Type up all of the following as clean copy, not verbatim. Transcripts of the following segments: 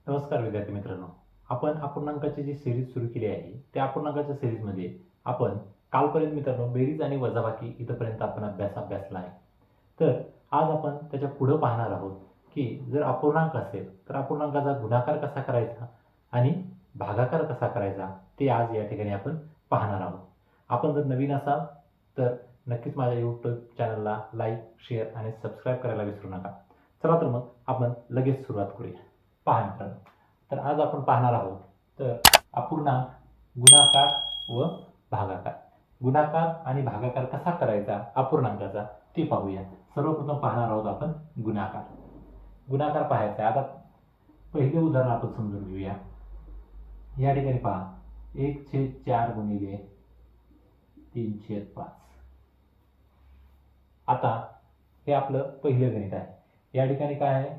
नमस्कार विद्यार्थी मित्रांनो, आपण अपूर्णांकाची जी सिरीज सुरू केली आहे त्या अपूर्णांकाच्या सिरीजमध्ये आपण कालपर्यंत मित्रांनो बेरीज आणि वजाबाकी इथपर्यंत आपण अभ्यासला आहे. तर आज आपण त्याच्या पुढे पाहणार आहोत की जर अपूर्णांक असेल तर अपूर्णांकाचा गुणाकार कसा करायचा आणि भागाकार कसा करायचा ते आज या ठिकाणी आपण पाहणार आहोत. आपण जर नवीन असाल तर नक्कीच माझ्या यूट्यूब चॅनलला लाईक, शेअर आणि सबस्क्राईब करायला विसरू नका. चला तर मग आपण लगेच सुरुवात करूया. पहा मित्रांनो, तर आज आपण पाहणार आहोत तर अपूर्णांक, गुणाकार व भागाकार. गुणाकार आणि भागाकार कसा करायचा अपूर्णांकाचा ते पाहूया. सर्वप्रथम पाहणार आहोत आपण गुणाकार. गुणाकार पाहायचा. आता पहिले उदाहरण आपण समजून घेऊया. या ठिकाणी पहा 1/4 गुणिले 3/5. आता हे आपलं पहिलं गणित आहे. या ठिकाणी काय आहे,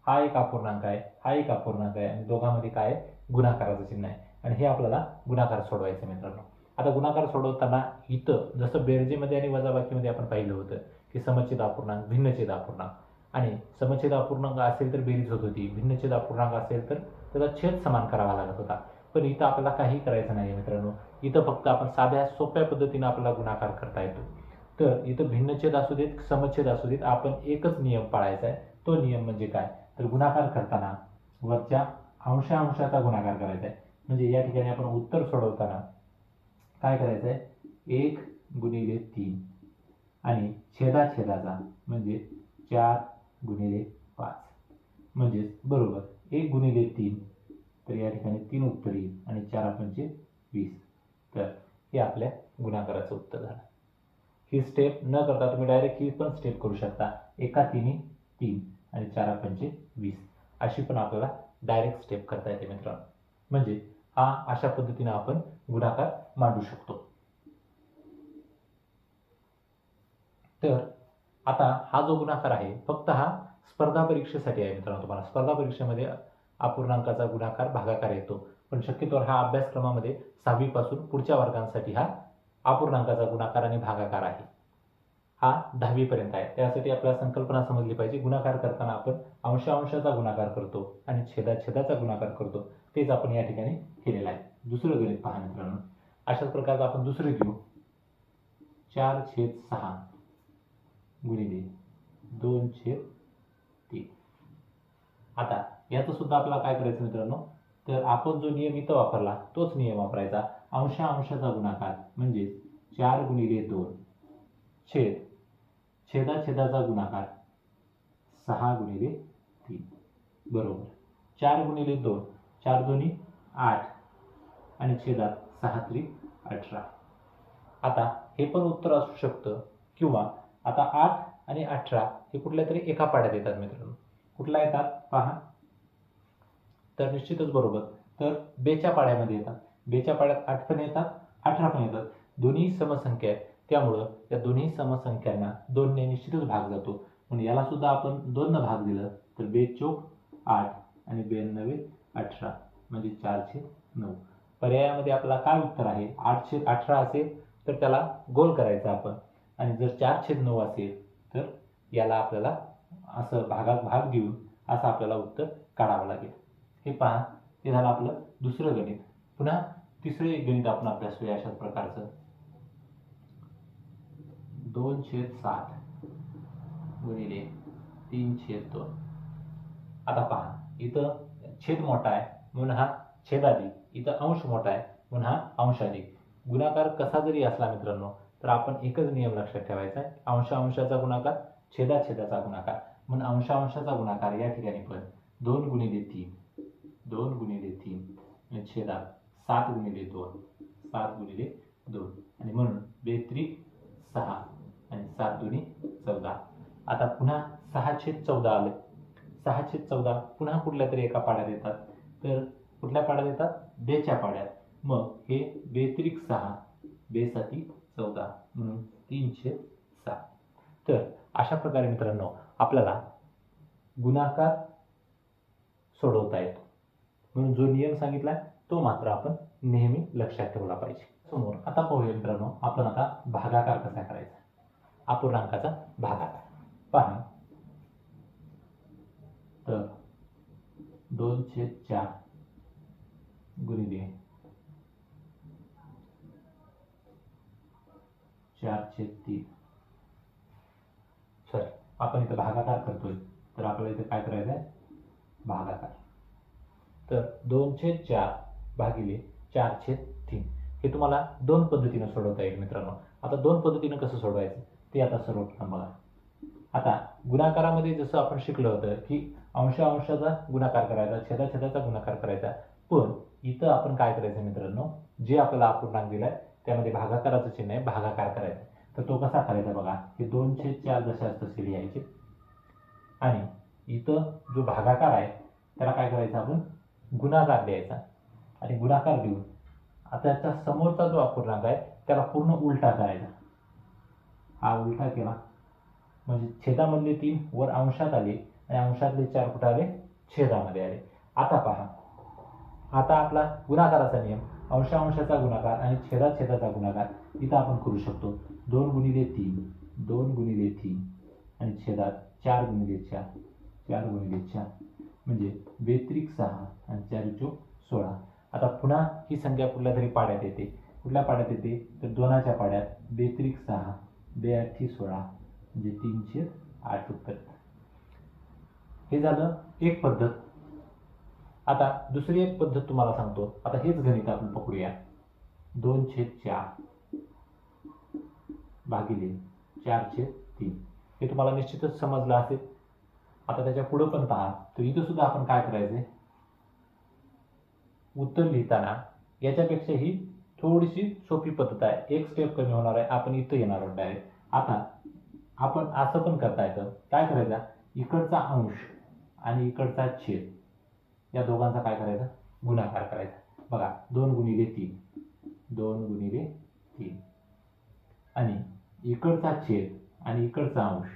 हा एक अपूर्णांक आहे, हा एक अपूर्णांक आहे आणि दोघांमध्ये काय आहे, गुणाकाराचं चिन्ह आहे आणि हे आपल्याला गुणाकार सोडवायचं मित्रांनो. आता गुणाकार सोडवताना इथं जसं बेरजेमध्ये आणि वजाबाकीमध्ये आपण पाहिलं होतं की समच्छेद अपूर्णांक, भिन्नछेद अपूर्णांक, आणि समच्छेद अपूर्णांक असेल तर बेरीज होत होती, भिन्नछेद अपूर्णांक असेल तर त्याचा छेद समान करावा लागत होता. पण इथं आपल्याला काही करायचं नाही मित्रांनो. इथं फक्त आपण साध्या सोप्या पद्धतीनं आपल्याला गुणाकार करता येतो. तर इथं भिन्नछेद असू देत, समच्छेद असू देत, आपण एकच नियम पाळायचा आहे. तो नियम म्हणजे काय, तर गुणाकार करताना वरच्या अंशाचा गुणाकार करायचा आहे. म्हणजे या ठिकाणी आपण उत्तर सोडवताना काय करायचं आहे, 1/3 आणि छेदाचा म्हणजे 4/5 म्हणजे बरोबर 1/3. तर या ठिकाणी 3 उत्तर येईल आणि 4×5 20. तर हे आपल्या गुणाकाराचं उत्तर झालं. ही स्टेप न करता तुम्ही डायरेक्ट ही पण स्टेप करू शकता. 1×3 3 आणि 4×5 20 अशी पण आपल्याला डायरेक्ट स्टेप करता येते मित्रांनो. म्हणजे हा अशा पद्धतीने आपण गुणाकार मांडू शकतो. तर आता हा जो गुणाकार आहे फक्त हा स्पर्धा परीक्षेसाठी आहे मित्रांनो. तुम्हाला स्पर्धा परीक्षेमध्ये अपूर्णांकाचा गुणाकार भागाकार येतो, पण शक्यतोवर हा अभ्यासक्रमामध्ये 6वी पासून पुढच्या वर्गांसाठी हा अपूर्णांकाचा गुणाकार आणि भागाकार आहे. हा 10वी पर्यंत आहे. त्यासाठी आपल्याला संकल्पना समजली पाहिजे. गुणाकार करताना आपण अंशाचा गुणाकार करतो आणि छेदाचा गुणाकार करतो. तेच आपण या ठिकाणी केलेलं आहे. दुसरं गणित पहा मित्रांनो. अशाच प्रकारचं आपण दुसरं घेऊ. 4/6 गुणिले 2/3. आता याचं सुद्धा आपल्याला काय करायचं मित्रांनो, तर आपण जो नियम इथं वापरला तोच नियम वापरायचा. अंशाचा गुणाकार म्हणजे 4/2 छेदाचा गुणाकार 6/3 बरोबर 4/2 4×2 8 आणि छेदात 6×3 18. आता हे पण उत्तर असू शकतं किंवा आता 8 आणि 18 हे कुठल्या तरी एका पाड्यात येतात मित्रांनो. कुठला येतात पहा, तर निश्चितच बरोबर तर बेच्या पाड्यामध्ये येतात. बेच्या पाड्यात 8 पण येतात, 18 पण येतात. दोन्ही समसंख्या आहेत, त्यामुळं या दोन्ही समसंख्यांना 2 ने निश्चितच भाग जातो. म्हणून याला सुद्धा आपण 2 ने भाग दिलं तर 2×4 8 आणि 2×9 18 म्हणजे 4/9. पर्यायामध्ये आपल्याला काय उत्तर आहे, 8/18 असेल तर त्याला गोल करायचं आपण, आणि जर 4/9 असेल तर याला आपल्याला असं भागात भाग देऊन असं आपल्याला उत्तर काढावं लागेल. हे पहा, ते झालं आपलं दुसरं गणित. पुन्हा तिसरे गणित आपण अभ्यासूया अशाच प्रकारचं. 2/7 गुणिले 3/2. आता पहा, इथं छेद मोठा आहे म्हणून हा छेदाधिक, इथं अंश मोठा आहे म्हणून हा अंशाधिक. गुणाकार कसा जरी असला मित्रांनो तर आपण एकच नियम लक्षात ठेवायचा आहे, अंशाचा गुणाकार छेदाचा गुणाकार. म्हणून अंशाचा गुणाकार या ठिकाणी पण 2×3 आणि छेदात 7×2 आणि म्हणून 2×6 आणि 7×2 14. आता पुन्हा 6/14 आले. 6/14 पुन्हा कुठल्या तरी एका पाड्यात येतात. तर कुठल्या पाड्यात येतात, बेच्या पाड्यात. मग हे 2×6 2×7 14 म्हणून 3/7. तर अशा प्रकारे मित्रांनो आपल्याला गुणाकार सोडवता येतो. म्हणून जो नियम सांगितला तो मात्र आपण नेहमी लक्षात ठेवला पाहिजे. समोर आता पाहूया मित्रांनो आपण आता भागाकार कसा करायचा, अपूर्णांकाचा भागाकार. पहा, तर 2/4 गुणिले 4/3. सर आपण इथं भागाकार करतोय, तर आपल्याला इथे काय करायचं आहे? भागाकार. तर 2/4 भागिले 4/3 हे तुम्हाला दोन पद्धतीने सोडवता येईल मित्रांनो. आता दोन पद्धतीने कसं सोडवायचं ते आता सर्वप्रथम बघा. आता गुणाकारामध्ये जसं आपण शिकलं होतं की अंशाचा गुणाकार करायचा, छेदाचा गुणाकार करायचा, पण इथं आपण काय करायचं मित्रांनो, जे आपल्याला अपूर्णांक दिलाय त्यामध्ये भागाकाराचं चिन्ह आहे, भागाकार करायचा. तर तो कसा करायचा बघा. हे 2/4 जशास तसे लिहायचे आणि इथं जो भागाकार आहे त्याला काय करायचं आपण? गुणाकार द्यायचा आणि गुणाकार देऊन आता त्याच्या समोरचा जो अपूर्णांक आहे त्याला पूर्ण उलटा करायचा. हा उलटा केला म्हणजे छेदामधले 3 वर अंशात आले आणि अंशातले 4 कुठे आले? छेदामध्ये आले. आता पहा, आता आपला गुणाकाराचा नियम अंशाचा गुणाकार आणि छेदाचा गुणाकार इथं आपण करू शकतो. 2 गुणिले 3 आणि छेदात 4 गुणिले 4 म्हणजे 6 आणि 4 16. आता पुन्हा ही संख्या कुठल्या तरी पाड्यात येते. कुठल्या पाड्यात येते? तर 2च्या पाड्यात 6 2 16 म्हणजे 3/8 उत्तर. हे झालं एक पद्धत. आता दुसरी एक पद्धत तुम्हाला सांगतो. आता हेच गणित आपण पकडूया. 2/4 भागिले 4/3 हे तुम्हाला निश्चितच समजलं असेल. आता त्याच्या पुढे पण पहा. तर इथं सुद्धा आपण काय करायचंय? उत्तर लिहिताना याच्यापेक्षा ही थोडीशी सोपी पद्धत आहे. एक स्टेप कमी होणार आहे. आपण इथं येणार आहोत डायरेक्ट. आता आपण असं पण करता येतं. काय करायचं? इकडचा अंश आणि इकडचा छेद या दोघांचा काय करायचा? गुणाकार करायचा. बघा 2 गुणिले 3 आणि इकडचा छेद आणि इकडचा अंश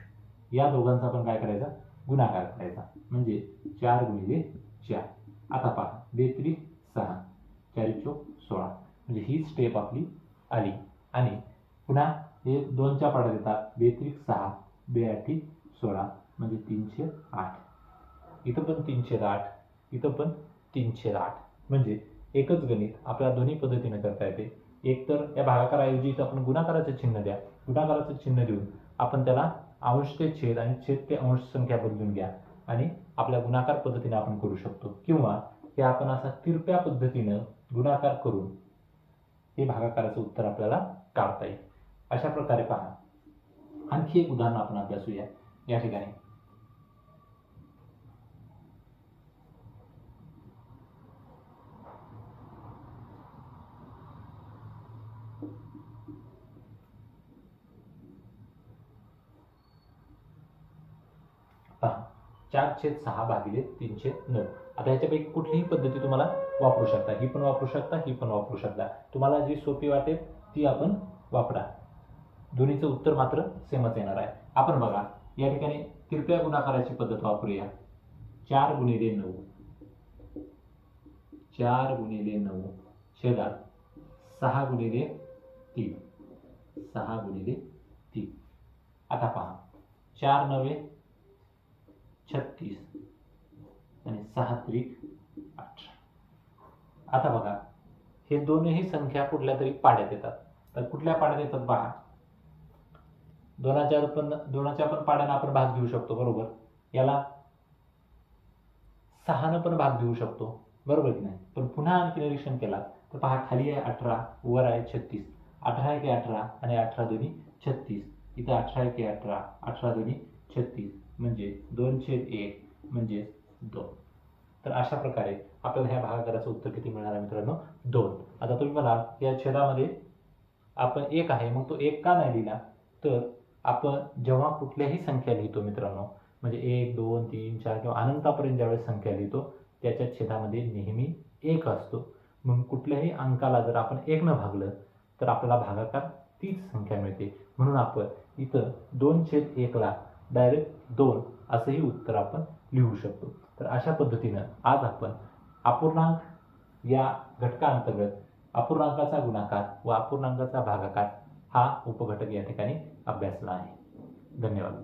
या दोघांचा पण काय करायचा? गुणाकार करायचा. म्हणजे 4 गुणिले 4. आता पहा 6 4 16 म्हणजे ही स्टेप आपली आली आणि पुन्हा हे 2च्या पाड्यात येतात. 6 2 16 म्हणजे 3/8. इथं पण 3/8, इथं पण 3/8. म्हणजे एकच गणित आपल्याला दोन्ही पद्धतीने करता येते. एक तर या भागाकाराऐवजी इथं आपण गुणाकाराचं चिन्ह द्या. गुणाकाराचं चिन्ह देऊन आपण त्याला अंश ते छेद आणि छेद ते अंश संख्या बदलून घ्या आणि आपल्या गुणाकार पद्धतीने आपण करू शकतो. किंवा हे आपण असा तिरप्या पद्धतीनं गुणाकार करून हे भागाकाराचं उत्तर आपल्याला काढता येईल. अशा प्रकारे पहा. आणखी एक उदाहरण आपण अभ्यासूया या ठिकाणी. पहा 4/6 भागिले 3/9. आता ह्याच्यापैकी कुठलीही पद्धती तुम्हाला वापरू शकता. ही पण वापरू शकता, ही पण वापरू शकता. तुम्हाला जी सोपी वाटेल ती आपण वापरा. दोन्हीचं उत्तर मात्र सेमच येणार आहे. आपण बघा या ठिकाणी तिरप्या गुणाकाराची पद्धत वापरूया. 4 गुणिले 9 छेदात 6 गुणिले 3. आता पहा 4 9 36 आणि 6 3 18. आता बघा हे दोनही संख्या कुठल्या तरी पाड्यात येतात. तर कुठल्या पाड्यात येतात पहा. दोनाच्या पण पाड्यानं आपण भाग घेऊ शकतो, बरोबर. याला 6नं पण भाग घेऊ शकतो, बरोबर की नाही. पण पुन्हा आणखी निरीक्षण केला तर पहा खाली आहे 18, वर आहे 36. 18 1 18 आणि 18 2 36. इथं 18 1 18 18 2 36 म्हणजे 2/1 म्हणजे 2. तर अशा प्रकारे आपल्याला ह्या भागाकाराचं उत्तर किती मिळणार आहे मित्रांनो? 2. आता तुम्ही म्हणाल या छेदामध्ये आपण 1 आहे, मग तो 1 का नाही लिहिला? तर आपण जेव्हा कुठल्याही संख्या लिहितो मित्रांनो, म्हणजे 1 2 3 4 किंवा अनंतापर्यंत ज्यावेळेस संख्या लिहितो त्याच्या छेदामध्ये नेहमी 1 असतो. मग कुठल्याही अंकाला जर आपण 1 न भागलं तर आपल्याला भागाकार तीच संख्या मिळते. म्हणून आपण इथं 2/1 ला डायरेक्ट 2 असंही उत्तर आपण लिहू शकतो. तर अशा पद्धतीनं आज आपण अपूर्णांक या घटकांतर्गत अपूर्णांकाचा गुणाकार व अपूर्णांकाचा भागाकार हा उपघटक या ठिकाणी अभ्यासला आहे. धन्यवाद.